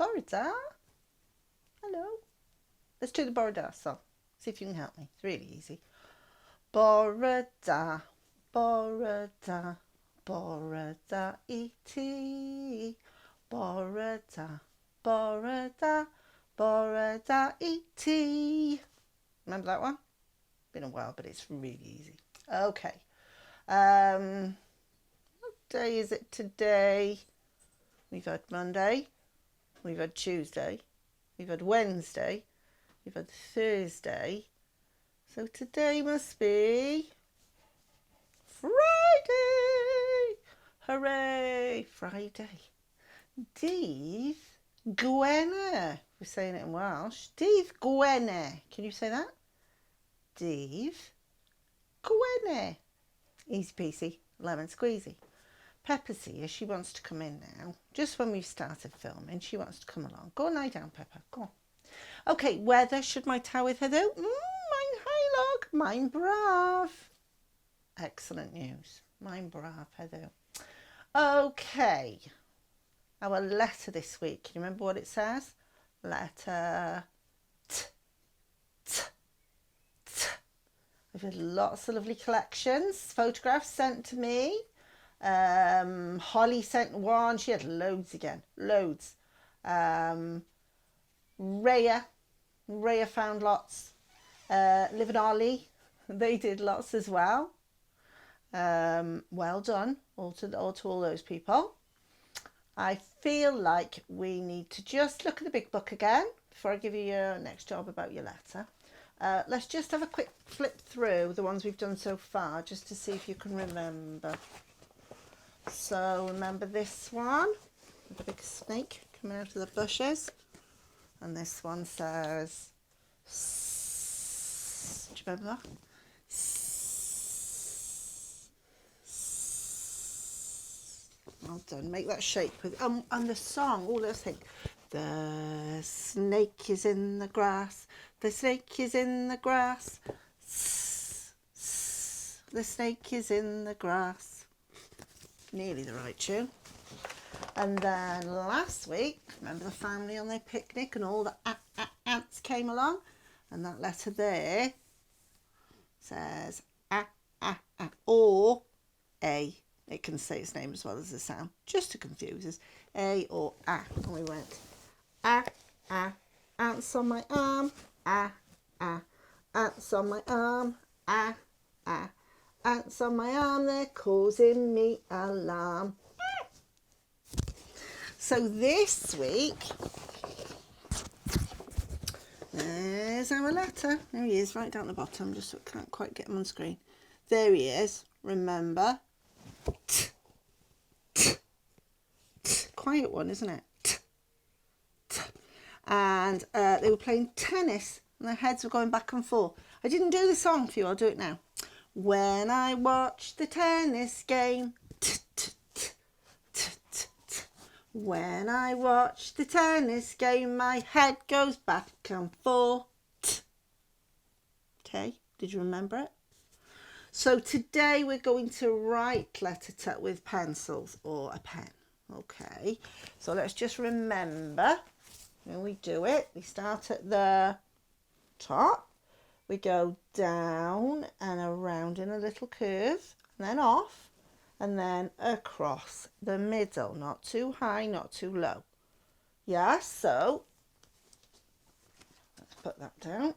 Borada. Hello. Let's do the Borada song. See if you can help me. It's really easy. Borada, Borada, Borada E.T. Borada, Borada, Borada E.T. Remember that one? Been a while, but it's really easy. Okay. What day is it today? We've had Monday, we've had Tuesday, we've had Wednesday, we've had Thursday. So today must be Friday. Hooray, Friday. Dydd Gwener. We're saying it in Welsh. Dydd Gwener. Can you say that? Dydd Gwener. Easy peasy, lemon squeezy. Pepper's here. She wants to come in now. Just when we've started filming, she wants to come along. Go and lie down, Pepper. Go on. Okay, weather. Should my tywydd heddiw? Mae'n haelog. Mae'n braf. Excellent news. Mae'n braf heddiw. Okay. Our letter this week. Can you remember what it says? Letter T. T. T. We've had lots of lovely collections. Photographs sent to me. Holly sent one. She had loads again. Loads. Rhea found lots. Liv and Ollie, they did lots as well. Well done all to all those people. I feel like we need to just look at the big book again before I give you your next job about your letter. Let's just have a quick flip through the ones we've done so far just to see if you can remember. So remember this one with the big snake coming out of the bushes, and this one says S. Do you remember that? S. Well done. Make that shape with and the song. Oh, let's think. The snake is in the grass. The snake is in the grass. S. S. The snake is in the grass. Nearly the right tune. And then last week, remember the family on their picnic and all the ants came along, and that letter there says or A. It can say its name as well as the sound, just to confuse us. A or A. And we went ants on my arm, ants on my arm, ants on my arm, they're causing me alarm. So this week, there's our letter. There he is, right down the bottom, just so I can't quite get him on screen. There he is, remember. T, t, t. Quiet one, isn't it? T, t. And they were playing tennis, and their heads were going back and forth. I didn't do the song for you, I'll do it now. When I watch the tennis game, t, t, t, t, t, t. When I watch the tennis game, my head goes back and forth. Okay, did you remember it? So today we're going to write letter T with pencils or a pen. Okay, so let's just remember when we do it, we start at the top. We go down and around in a little curve, and then off, and then across the middle. Not too high, not too low. Yeah, so let's put that down.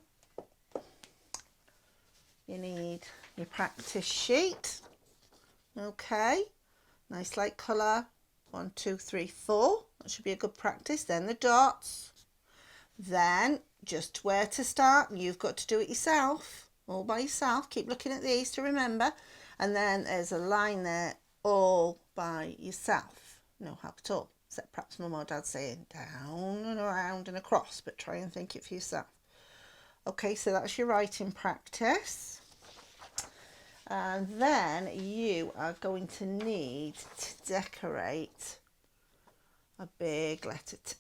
You need your practice sheet. Okay, nice light colour. 1, 2, 3, 4. That should be a good practice. Then the dots. Then just where to start. You've got to do it yourself, all by yourself. Keep looking at these to remember. And then there's a line there, all by yourself. No help at all, except perhaps mum or dad saying down and around and across, but try and think it for yourself. Okay, so that's your writing practice. And then you are going to need to decorate a big letter T.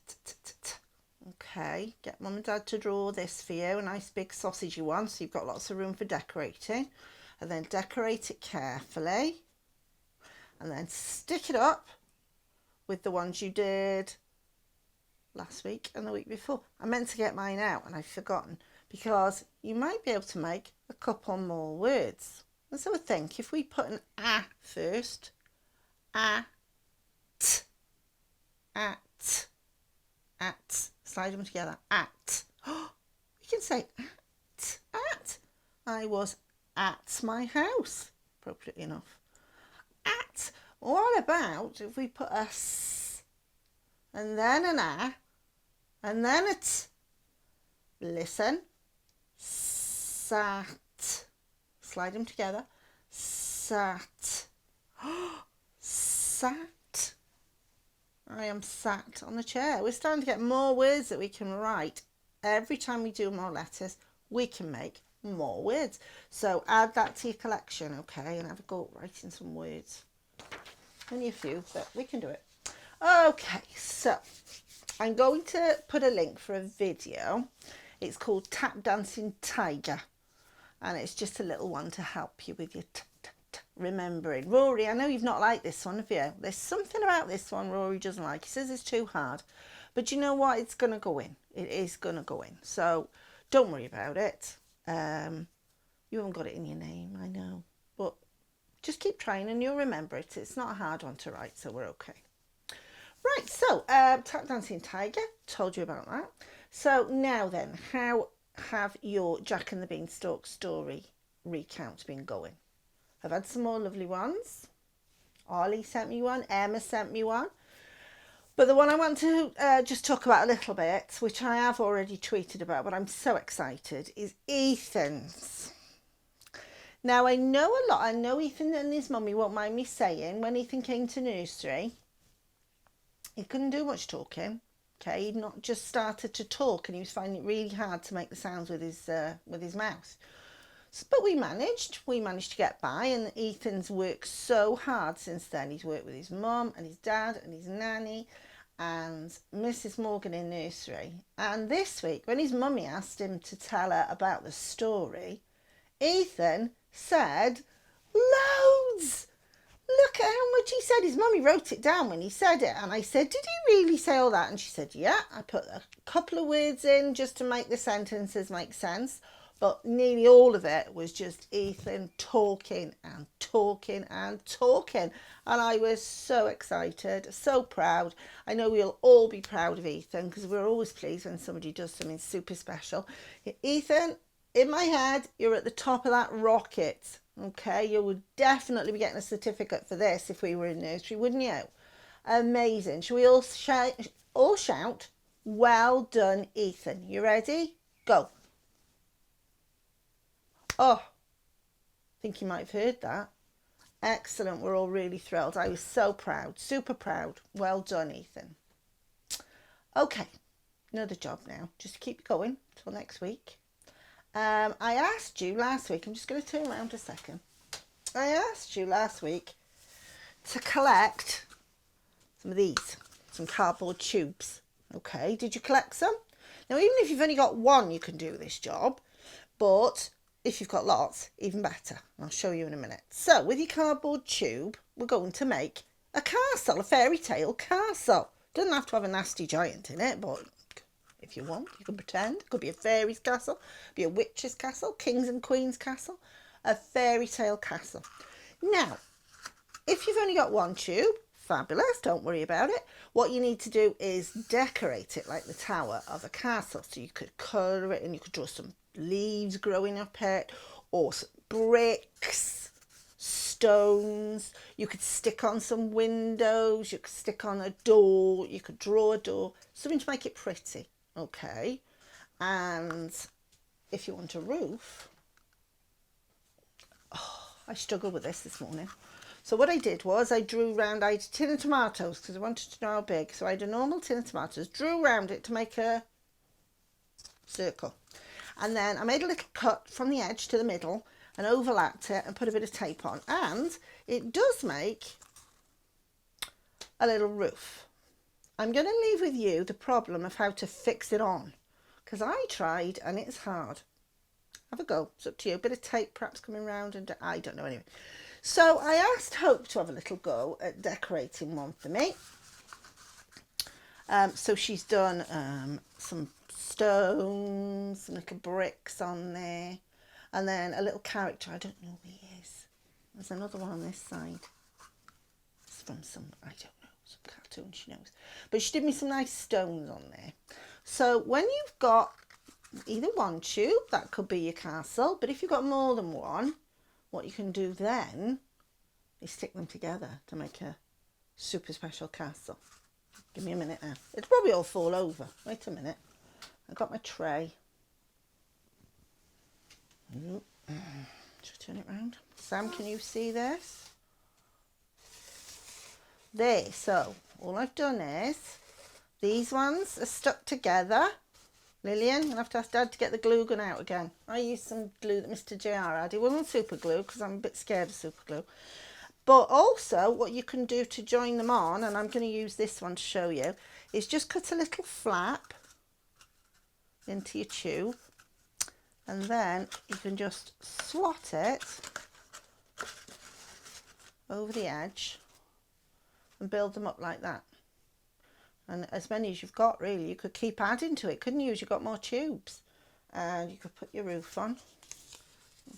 Okay, get mum and dad to draw this for you, a nice big sausagey one, so you've got lots of room for decorating. And then decorate it carefully, and then stick it up with the ones you did last week and the week before. I meant to get mine out and I've forgotten, because you might be able to make a couple more words. And so I think if we put an a first, at, at, slide them together, at. We can say at. I was at my house, appropriately enough. At. What about if we put a s and then an a and then a t? Listen. Sat. Slide them together. Sat. Sat. I am sat on the chair. We're starting to get more words that we can write. Every time we do more letters, we can make more words. So add that to your collection, okay, and have a go at writing some words. Only a few, but we can do it. Okay, so I'm going to put a link for a video. It's called Tap Dancing Tiger, and it's just a little one to help you with your remembering. Rory, I know you've not liked this one, have you? There's something about this one Rory doesn't like. He says it's too hard, but you know what? It's going to go in. It is going to go in. So don't worry about it. You haven't got it in your name, I know, but just keep trying and you'll remember it. It's not a hard one to write, so we're okay. Right, so Tap Dancing Tiger, told you about that. So now then, how have your Jack and the Beanstalk story recounts been going? I've had some more lovely ones. Ollie sent me one, Emma sent me one. But the one I want to just talk about a little bit, which I have already tweeted about, but I'm so excited, is Ethan's. Now, I know a lot. I know Ethan and his mummy won't mind me saying, when Ethan came to nursery, he couldn't do much talking. Okay, he'd not just started to talk and he was finding it really hard to make the sounds with his mouth. But we managed to get by, and Ethan's worked so hard since then. He's worked with his mum and his dad and his nanny and Mrs. Morgan in nursery. And this week, when his mummy asked him to tell her about the story, Ethan said loads. Look at how much he said. His mummy wrote it down when he said it. And I said, did he really say all that? And she said, yeah, I put a couple of words in just to make the sentences make sense. But nearly all of it was just Ethan talking and talking and talking. And I was so excited, so proud. I know we'll all be proud of Ethan, because we're always pleased when somebody does something super special. Ethan, in my head, you're at the top of that rocket. Okay, you would definitely be getting a certificate for this if we were in nursery, wouldn't you? Amazing. Shall we all shout, well done, Ethan. You ready? Go. Oh, I think you might have heard that. Excellent. We're all really thrilled. I was so proud, super proud. Well done, Ethan. Okay, another job now. Just keep going till next week. I asked you last week, I'm just going to turn around a second. I asked you last week to collect some of these, some cardboard tubes. Okay, did you collect some? Now, even if you've only got one, you can do this job, but if you've got lots, even better. I'll show you in a minute. So with your cardboard tube, we're going to make a castle, a fairy tale castle. Doesn't have to have a nasty giant in it, but if you want, you can pretend. It could be a fairy's castle, be a witch's castle, kings and queens castle, a fairy tale castle. Now, if you've only got one tube, fabulous, don't worry about it. What you need to do is decorate it like the tower of a castle. So you could colour it and you could draw some leaves growing up it, or some bricks, stones. You could stick on some windows, you could stick on a door, you could draw a door, something to make it pretty. Okay, and if you want a roof, I struggled with this morning. So what I did was I drew round, I had a tin of tomatoes because I wanted to know how big. So I had a normal tin of tomatoes, drew around it to make a circle. And then I made a little cut from the edge to the middle and overlapped it and put a bit of tape on. And it does make a little roof. I'm going to leave with you the problem of how to fix it on, because I tried and it's hard. Have a go. It's up to you. A bit of tape perhaps coming round, and I don't know anyway. So I asked Hope to have a little go at decorating one for me. So she's done some stones, some little bricks on there, and then a little character. I don't know who he is. There's another one on this side. It's from some, I don't know, some cartoon she knows. But she did me some nice stones on there. So when you've got either one tube, that could be your castle, but if you've got more than one, what you can do then is stick them together to make a super special castle. Give me a minute now. It'll probably all fall over. Wait a minute. I've got my tray. Should I turn it round? Sam, can you see this? There. So all I've done is these ones are stuck together. Lillian, you'll have to ask Dad to get the glue gun out again. I used some glue that Mr. JR had. It wasn't super glue because I'm a bit scared of super glue. But also what you can do to join them on, and I'm going to use this one to show you, is just cut a little flap into your tube, and then you can just slot it over the edge and build them up like that. And as many as you've got, really, you could keep adding to it, couldn't you, as you've got more tubes. And you could put your roof on.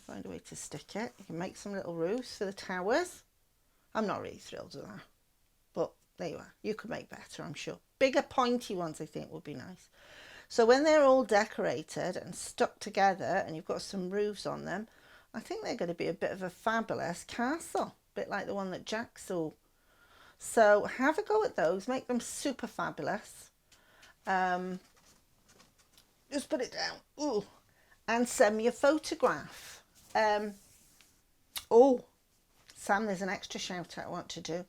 Find a way to stick it. You can make some little roofs for the towers. I'm not really thrilled with that, but there you are. You could make better, I'm sure. Bigger pointy ones, I think, would be nice. So when they're all decorated and stuck together and you've got some roofs on them, I think they're going to be a bit of a fabulous castle, a bit like the one that Jack saw. So have a go at those, make them super fabulous. Just put it down. Ooh. And send me a photograph. Oh, Sam, there's an extra shout out I want to do.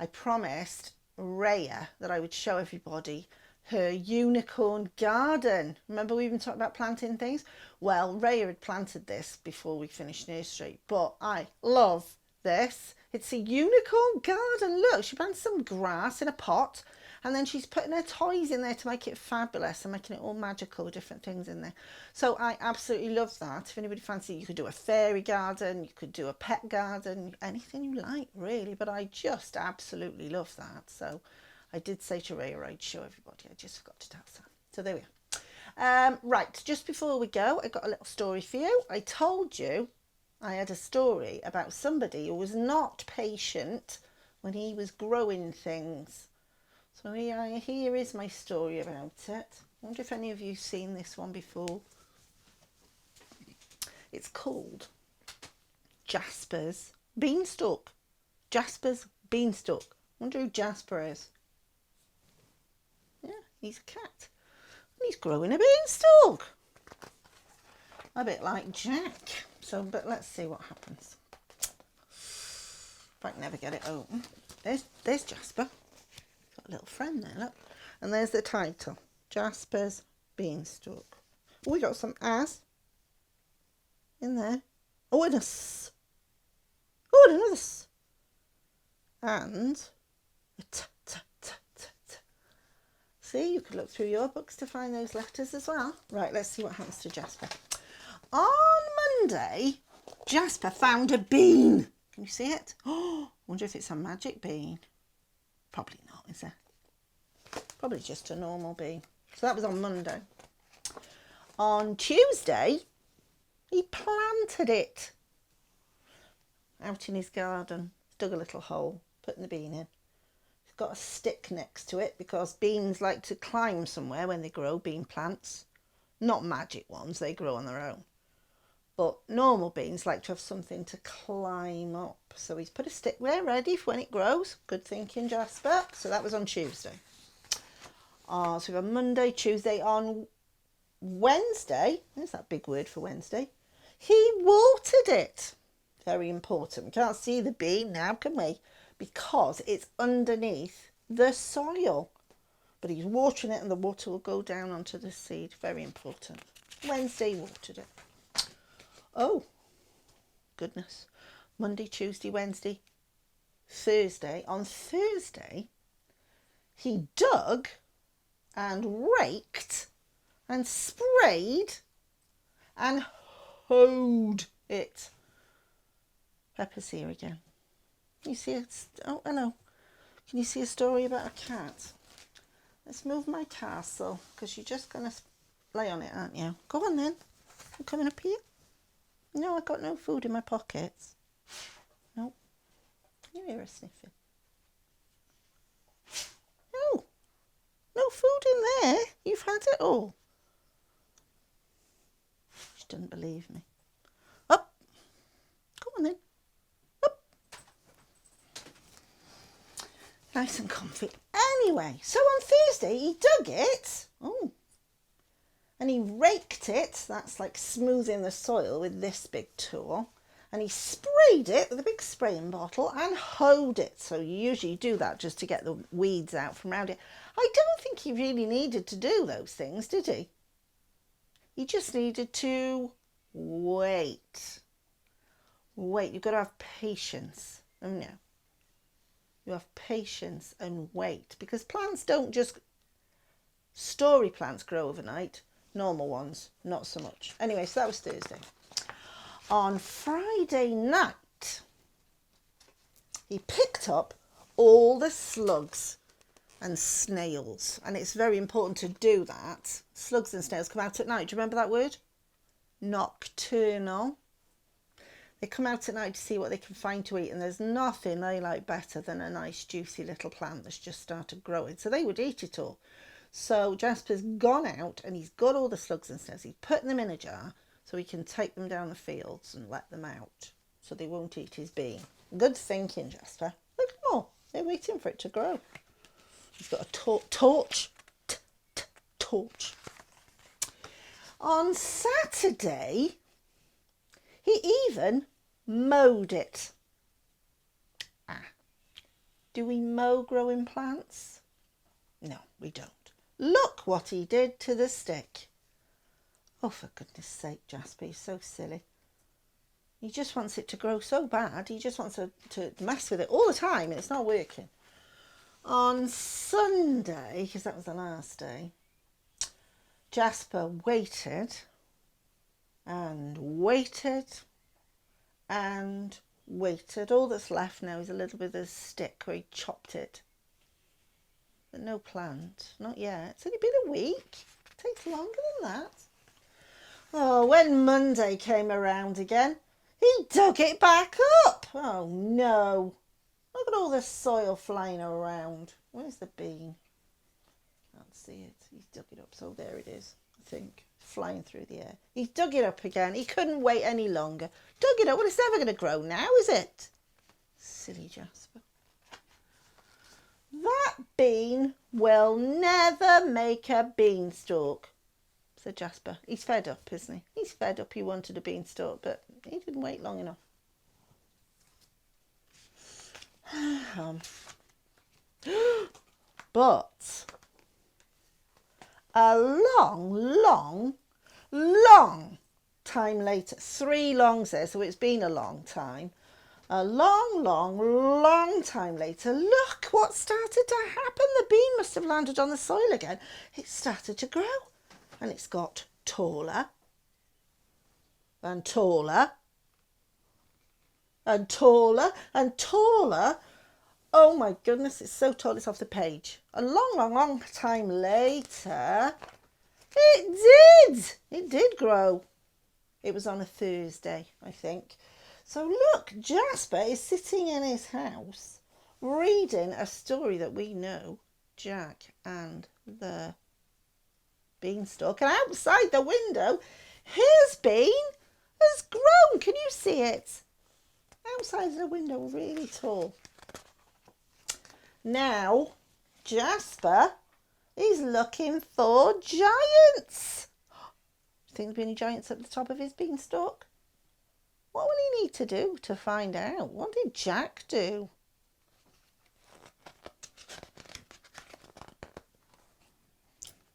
I promised Raya that I would show everybody her unicorn garden. Remember we even talked about planting things? Well, Raya had planted this before we finished nursery, but I love this. It's a unicorn garden. Look, she planted some grass in a pot, and then she's putting her toys in there to make it fabulous and making it all magical with different things in there. So I absolutely love that. If anybody fancy, you could do a fairy garden, you could do a pet garden, anything you like really, but I just absolutely love that. So I did say to Raya I'd show everybody. I just forgot to tell Sam. So there we are. Right, just before we go, I got a little story for you. I told you I had a story about somebody who was not patient when he was growing things. So here is my story about it. I wonder if any of you have seen this one before. It's called Jasper's Beanstalk. Jasper's Beanstalk. I wonder who Jasper is. Yeah, he's a cat. And he's growing a beanstalk. A bit like Jack. So, but let's see what happens. If I can never get it open. There's Jasper. Got a little friend there, look. And there's the title. Jasper's Beanstalk. Oh, we got some as in there. Oh, and a s. Oh, and another s. And a t, t, t, t, t. See, you could look through your books to find those letters as well. Right, let's see what happens to Jasper. On Monday, Jasper found a bean. Can you see it? Oh, wonder if it's a magic bean. Probably not, is it? Probably just a normal bean. So that was on Monday. On Tuesday, he planted it out in his garden. Dug a little hole, putting the bean in. He's got a stick next to it because beans like to climb somewhere when they grow, bean plants. Not magic ones, they grow on their own. But normal beans like to have something to climb up. So he's put a stick there ready for when it grows. Good thinking, Jasper. So that was on Tuesday. So we have Monday, Tuesday. On Wednesday, there's that big word for Wednesday, he watered it. Very important. We can't see the bean now, can we? Because it's underneath the soil. But he's watering it and the water will go down onto the seed. Very important. Wednesday, he watered it. Oh, goodness. Monday, Tuesday, Wednesday, Thursday. On Thursday, he dug and raked and sprayed and hoed it. Pepper's here again. Can you see it? Oh, hello. Can you see a story about a cat? Let's move my castle, because you're just going to lay on it, aren't you? Go on then. I'm coming up here. No, I've got no food in my pockets. No. Can you hear her sniffing? No. No food in there. You've had it all. She doesn't believe me. Up. Go on then. Up. Nice and comfy. Anyway, so on Thursday he dug it. Oh. And he raked it. That's like smoothing the soil with this big tool. And he sprayed it with a big spraying bottle and hoed it. So you usually do that just to get the weeds out from around it. I don't think he really needed to do those things, did he? He just needed to wait. Wait, you've got to have patience. Oh no. You have patience and wait, because plants don't just, story plants grow overnight. Normal ones, not so much. Anyway, so that was Thursday. On Friday night, he picked up all the slugs and snails. And it's very important to do that. Slugs and snails come out at night. Do you remember that word? Nocturnal. They come out at night to see what they can find to eat. And there's nothing they like better than a nice juicy little plant that's just started growing. So they would eat it all. So Jasper's gone out and he's got all the slugs and snails. He's putting them in a jar so he can take them down the fields and let them out so they won't eat his bean. Good thinking, Jasper. Look, oh, they're waiting for it to grow. He's got a torch. Torch. On Saturday, he even mowed it. Do we mow growing plants? No, we don't. Look what he did to the stick. Oh, for goodness sake, Jasper, he's so silly. He just wants it to grow so bad. He just wants to mess with it all the time, and it's not working. On Sunday, because that was the last day, Jasper waited and waited and waited. All that's left now is a little bit of the stick where he chopped it. But no plant, not yet. It's only been a week. It takes longer than that. Oh, when Monday came around again, he dug it back up. Oh no. Look at all the soil flying around. Where's the bean? Can't see it. He's dug it up. So there it is, I think, flying through the air. He's dug it up again. He couldn't wait any longer. Dug it up. Well, it's never going to grow now, is it? Silly Jasper. That bean will never make a beanstalk, said Jasper. He's fed up, isn't he? He's fed up. He wanted a beanstalk, but he didn't wait long enough. But a long time later, 3 longs there, so it's been a long time. A long time later, look what started to happen. The bean must have landed on the soil again. It started to grow, and it's got taller and taller and taller and taller. Oh my goodness, it's so tall it's off the page. A long time later, it did grow. It was on a Thursday, I think. So look, Jasper is sitting in his house reading a story that we know, Jack and the Beanstalk. And outside the window, his bean has grown. Can you see it? Outside the window, really tall. Now, Jasper is looking for giants. Do you think there'll be any giants at the top of his beanstalk? What will he need to do to find out? What did Jack do?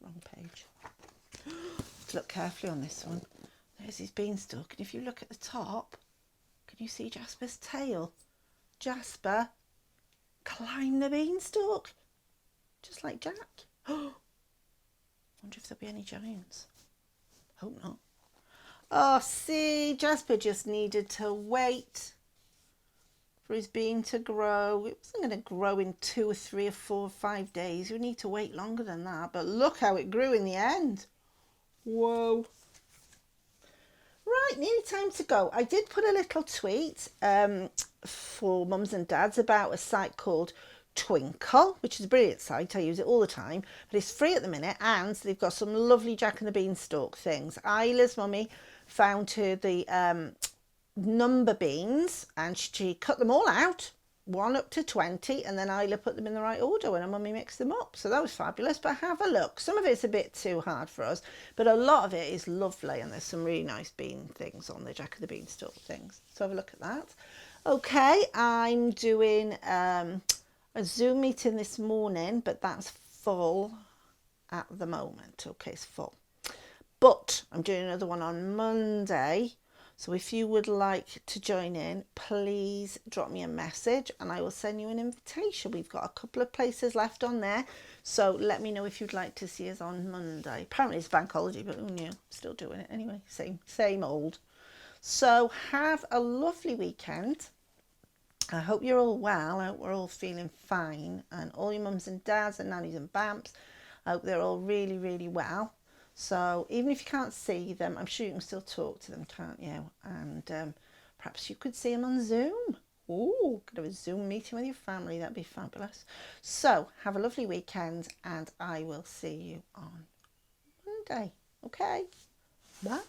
Wrong page. Look carefully on this one. There's his beanstalk. And if you look at the top, can you see Jasper's tail? Jasper climbed the beanstalk. Just like Jack. Wonder if there'll be any giants. Hope not. Oh, see, Jasper just needed to wait. for his bean to grow. It wasn't going to grow in 2 or 3 or 4 or 5 days. You need to wait longer than that. But look how it grew in the end. Whoa. Right, nearly time to go. I did put a little tweet for mums and dads about a site called Twinkle, which is a brilliant site. I use it all the time, but it's free at the minute, and they've got some lovely Jack and the Beanstalk things. Isla's mummy found her the number beans, and she cut them all out, 1 up to 20, and then Isla put them in the right order when her mummy mixed them up. So that was fabulous. But have a look. Some of it's a bit too hard for us, but a lot of it is lovely, and there's some really nice bean things on the Jack of the Beanstalk things. So have a look at that. Okay, I'm doing a Zoom meeting this morning, but that's full at the moment. Okay, it's full. But I'm doing another one on Monday. So if you would like to join in, please drop me a message and I will send you an invitation. We've got a couple of places left on there. So let me know if you'd like to see us on Monday. Apparently it's bank holiday, but who knew? Still doing it anyway. Same old. So have a lovely weekend. I hope you're all well. I hope we're all feeling fine. And all your mums and dads and nannies and bamps, I hope they're all really, really well. So even if you can't see them, I'm sure you can still talk to them, can't you? And perhaps you could see them on Zoom. Oh, could have a Zoom meeting with your family. That'd be fabulous. So have a lovely weekend, and I will see you on Monday. Okay, bye.